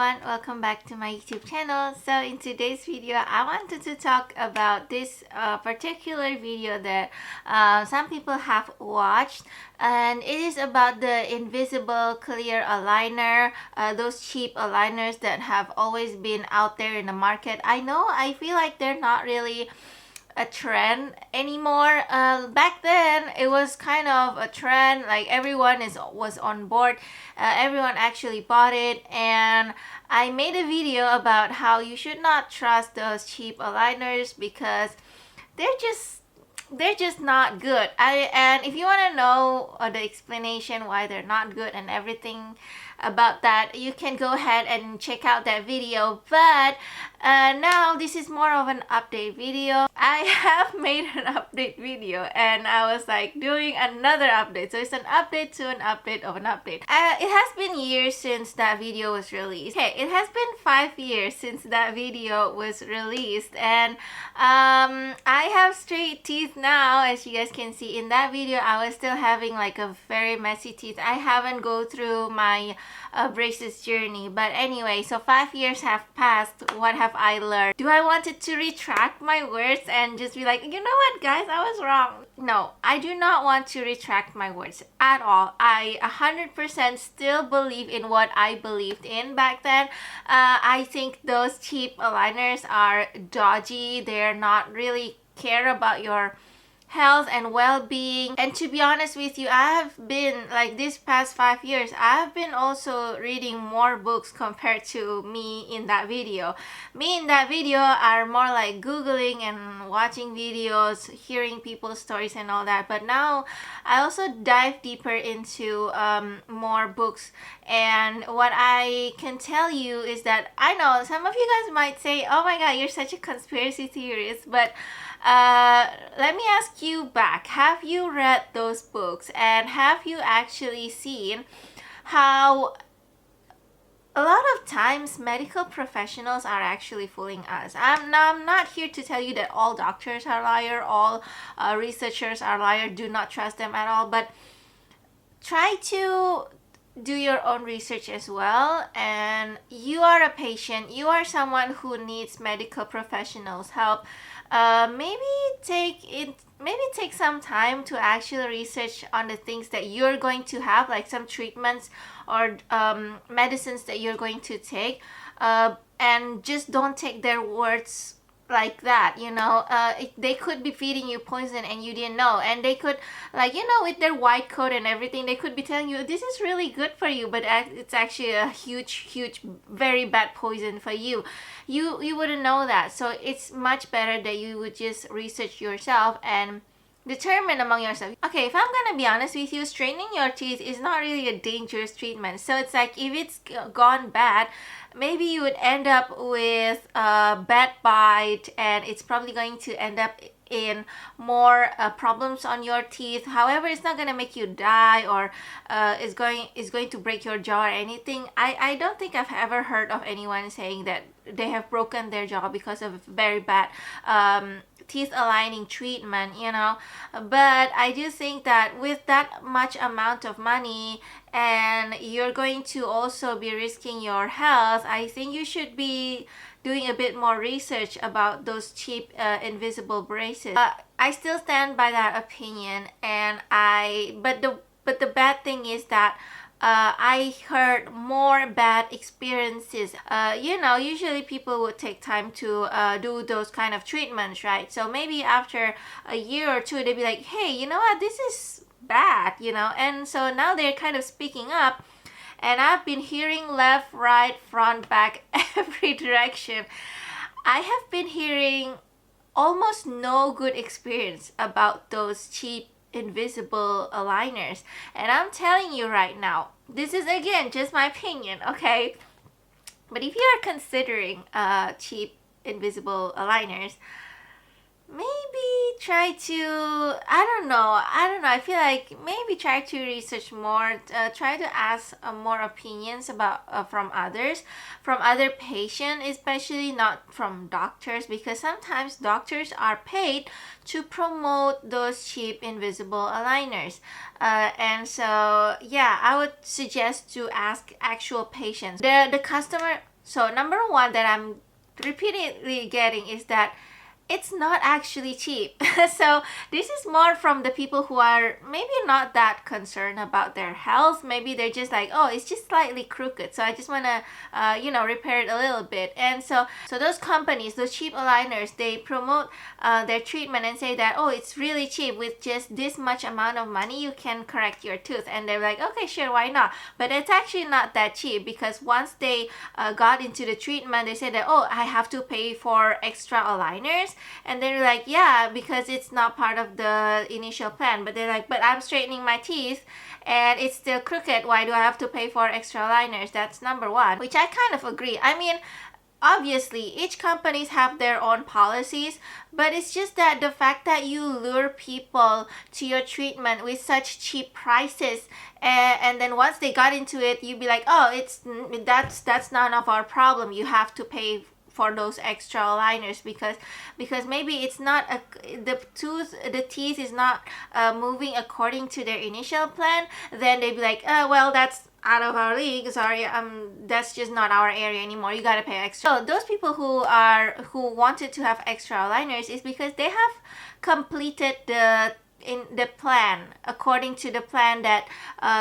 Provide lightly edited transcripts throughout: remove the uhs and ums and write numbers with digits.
everyone, welcome back to my YouTube channel. So in today's video I wanted to talk about this particular video that some people have watched, and it is about the invisible clear aligner, those cheap aligners that have always been out there in the market. I feel like they're not really a trend anymore. Back then it was kind of a trend, like everyone was on board. Everyone actually bought it, and I made a video about how you should not trust those cheap aligners because they're just not good. And if you want to know the explanation why they're not good and everything about that, you can go ahead and check out that video. But now this is more of an update video. I have made an update video and I was like doing another update, so it's an update to an update of an update. It has been years since that video was released. Okay, it has been 5 years since that video was released, and I have straight teeth now. As you guys can see in that video, I was still having like a very messy teeth. I haven't go through my braces journey, but anyway, so 5 years have passed. What have I learned? Do I wanted to retract my words and just be like, you know what guys, I was wrong? No, I do not want to retract my words at all. I 100% still believe in what I believed in back then. I think those cheap aligners are dodgy. They're not really care about your health and well-being. And to be honest with you, I have been like this past 5 years, I have been also reading more books compared to me in that video. Me in that video are more like googling and watching videos, hearing people's stories and all that. But now I also dive deeper into more books, and what I can tell you is that I know some of you guys might say, oh my god, you're such a conspiracy theorist, but let me ask you back. Have you read those books, and have you actually seen how a lot of times medical professionals are actually fooling us? I'm not here to tell you that all doctors are liars, all researchers are liars. Do not trust them at all, but try to do your own research as well. And you are a patient, you are someone who needs medical professionals help. Maybe take some time to actually research on the things that you're going to have, like some treatments or medicines that you're going to take, and just don't take their words like that, you know. They could be feeding you poison and you didn't know, and they could, like, you know, with their white coat and everything, they could be telling you this is really good for you, but it's actually a huge very bad poison for you. You wouldn't know that. So it's much better that you would just research yourself and determine among yourself. Okay, if I'm gonna be honest with you, straightening your teeth is not really a dangerous treatment. So it's like, if it's gone bad, maybe you would end up with a bad bite, and it's probably going to end up in more problems on your teeth. However, it's not gonna make you die, or is going to break your jaw or anything. I don't think I've ever heard of anyone saying that they have broken their jaw because of very bad teeth aligning treatment, you know. But I do think that with that much amount of money, and you're going to also be risking your health, I think you should be doing a bit more research about those cheap invisible braces. I still stand by that opinion, and but the bad thing is that I heard more bad experiences. You know, usually people would take time to do those kind of treatments, right? So maybe after a year or two, they'd be like, hey, you know what, this is bad, you know. And so now they're kind of speaking up, and I've been hearing left, right, front, back, every direction. I have been hearing almost no good experience about those cheap invisible aligners. And I'm telling you right now, this is again just my opinion, okay? But if you are considering cheap invisible aligners, maybe try to, I don't know, I feel like maybe try to research more, try to ask more opinions about from other patients, especially not from doctors, because sometimes doctors are paid to promote those cheap invisible aligners. And so yeah, I would suggest to ask actual patients. The customer So number one that I'm repeatedly getting is that it's not actually cheap. So this is more from the people who are maybe not that concerned about their health. Maybe they're just like, oh, it's just slightly crooked, so I just want to repair it a little bit. And so those companies, those cheap aligners, they promote their treatment and say that, oh, it's really cheap, with just this much amount of money you can correct your tooth. And they're like, okay, sure, why not? But it's actually not that cheap, because once they got into the treatment, they said that, oh, I have to pay for extra aligners. And they're like, yeah, because it's not part of the initial plan. But they're like, but I'm straightening my teeth and it's still crooked. Why do I have to pay for extra aligners? That's number one, which I kind of agree. I mean, obviously each companies have their own policies, but it's just that the fact that you lure people to your treatment with such cheap prices, and then once they got into it, you'd be like, oh, that's none of our problem, you have to pay for those extra aligners, because maybe it's not the teeth is not moving according to their initial plan. Then they'd be like, well, that's out of our league, sorry, that's just not our area anymore, you gotta pay extra. So those people who wanted to have extra aligners is because they have completed the plan according to the plan that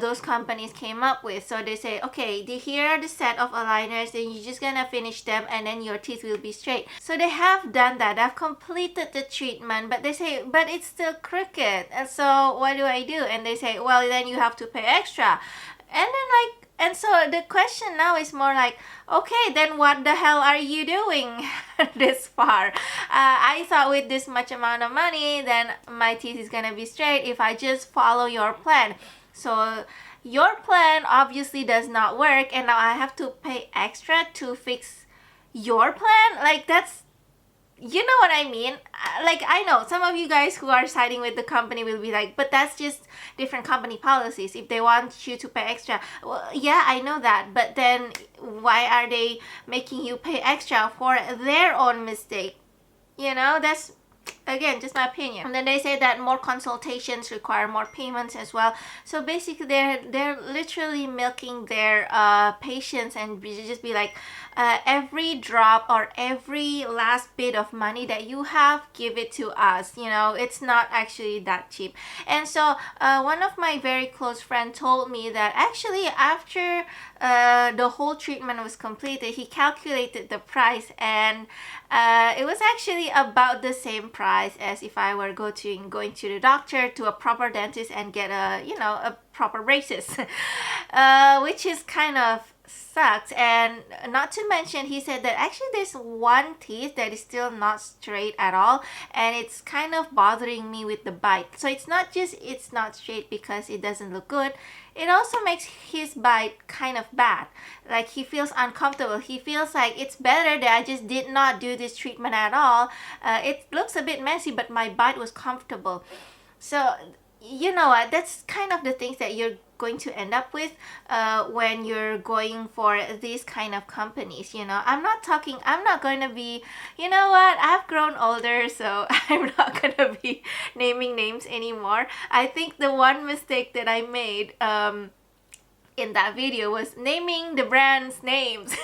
those companies came up with. So they say, okay, here are the set of aligners, and you're just gonna finish them and then your teeth will be straight. So they have done that, they've completed the treatment, but they say, but it's still crooked, and so what do I do? And they say, well, then you have to pay extra. And so the question now is more like, okay, then what the hell are you doing this far? I thought with this much amount of money, then my teeth is gonna be straight if I just follow your plan. So your plan obviously does not work, and now I have to pay extra to fix your plan? Like, that's, you know what I mean? Like, I know some of you guys who are siding with the company will be like, but that's just different company policies. If they want you to pay extra, well, yeah, I know that, but then why are they making you pay extra for their own mistake? You know, that's, again, just my opinion. And then they say that more consultations require more payments as well. So basically they're literally milking their patients, and just be like, every drop or every last bit of money that you have, give it to us. You know, it's not actually that cheap. And so one of my very close friends told me that actually after the whole treatment was completed, he calculated the price, and it was actually about the same price as if I were going to the doctor, to a proper dentist, and get a proper braces, which is kind of sucks. And not to mention, he said that actually there's one teeth that is still not straight at all, and it's kind of bothering me with the bite. So it's not just it's not straight because it doesn't look good, it also makes his bite kind of bad. Like, he feels uncomfortable, he feels like it's better that I just did not do this treatment at all. It looks a bit messy, but my bite was comfortable. So you know what, that's kind of the things that you're going to end up with when you're going for these kind of companies. You know, I'm not going to be, you know what, I've grown older, so I'm not going to be naming names anymore. I think the one mistake that I made in that video was naming the brand's names.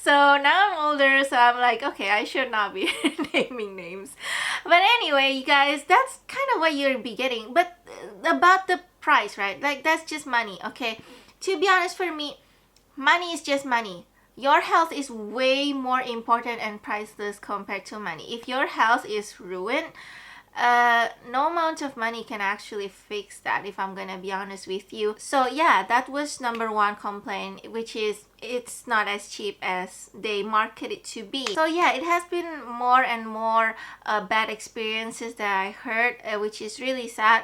So now I'm older, so I'm like, okay, I should not be naming names. But anyway, you guys, that's kind of what you'll be getting. But about the price, right? Like, that's just money, okay? To be honest, for me, money is just money. Your health is way more important and priceless compared to money. If your health is ruined, no amount of money can actually fix that, if I'm gonna be honest with you. So yeah, that was number one complaint, which is it's not as cheap as they market it to be. So yeah, it has been more and more bad experiences that I heard, which is really sad.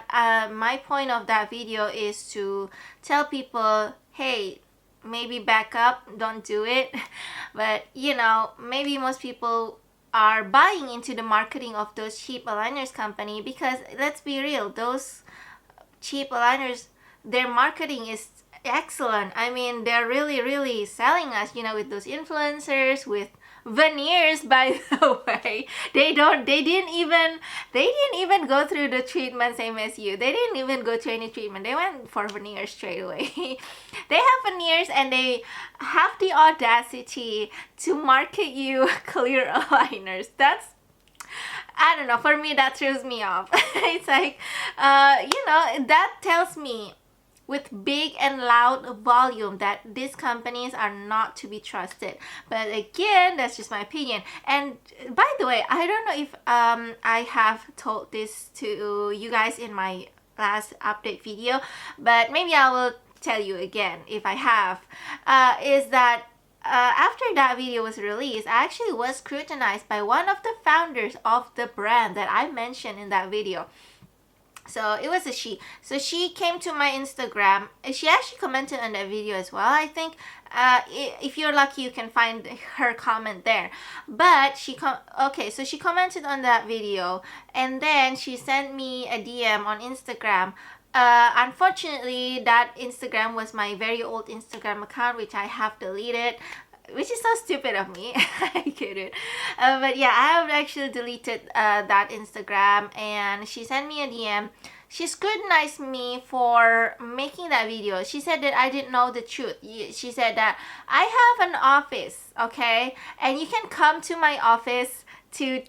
My point of that video is to tell people, hey, maybe back up, don't do it. But you know, maybe most people are buying into the marketing of those cheap aligners company, because let's be real, those cheap aligners, their marketing is excellent. I mean, they're really selling us, with those influencers, with veneers, by the way. They didn't even go through the treatment same as you. They didn't even go through any treatment. They went for veneers straight away. They have veneers and they have the audacity to market you clear aligners. I don't know, for me that throws me off. It's like, that tells me with big and loud volume that these companies are not to be trusted. But again, that's just my opinion. And by the way, I don't know if I have told this to you guys in my last update video, but maybe I will tell you again if I have, is that after that video was released, I actually was scrutinized by one of the founders of the brand that I mentioned in that video. So it was a she. So she came to my Instagram. She actually commented on that video as well. I think if you're lucky, you can find her comment there. But she commented on that video, and then she sent me a DM on Instagram. Unfortunately, that Instagram was my very old Instagram account, which I have deleted, which is so stupid of me. I get it. But yeah, I have actually deleted that Instagram, and she sent me a DM. She scrutinized me for making that video. She said that I didn't know the truth. She said that I have an office, okay? And you can come to my office to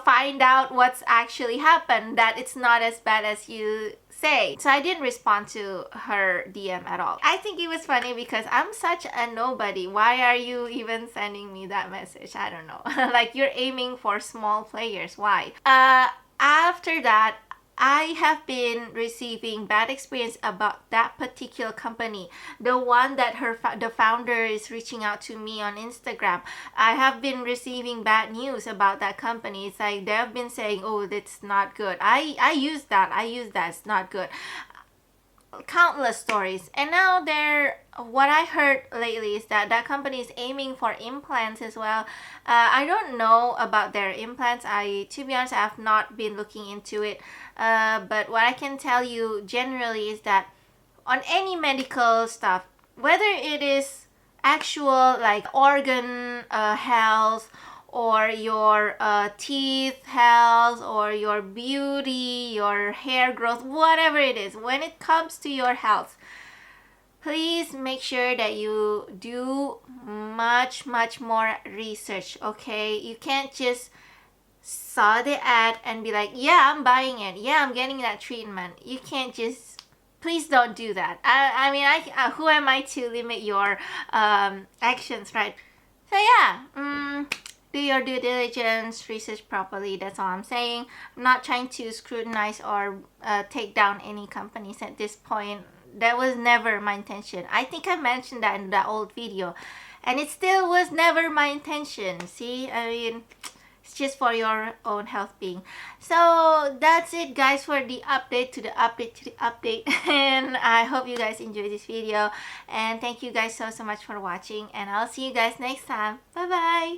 find out what's actually happened, that it's not as bad as you say. So I didn't respond to her DM at all. I think it was funny because I'm such a nobody. Why are you even sending me that message? I don't know. Like, you're aiming for small players. Why? After that, I have been receiving bad experience about that particular company, the one that the founder is reaching out to me on Instagram. I have been receiving bad news about that company. It's like they have been saying, oh, that's not good. I use that, it's not good. Countless stories. And now what I heard lately is that company is aiming for implants as well. I don't know about their implants. To be honest, I have not been looking into it. But what I can tell you generally is that on any medical stuff, whether it is actual like organ health, or your teeth health, or your beauty, your hair growth, whatever it is, when it comes to your health, please make sure that you do much more research, okay? You can't just saw the ad and be like, yeah, I'm buying it, yeah, I'm getting that treatment. You can't just, please don't do that. I mean, who am I to limit your actions, right? So yeah, do your due diligence, research properly, that's all I'm saying. I'm not trying to scrutinize or take down any companies at this point. That was never my intention. I think I mentioned that in that old video, and it still was never my intention. See, I mean, it's just for your own health being. So that's it, guys, for the update to the update. And I hope you guys enjoyed this video, and thank you guys so much for watching, and I'll see you guys next time. Bye bye.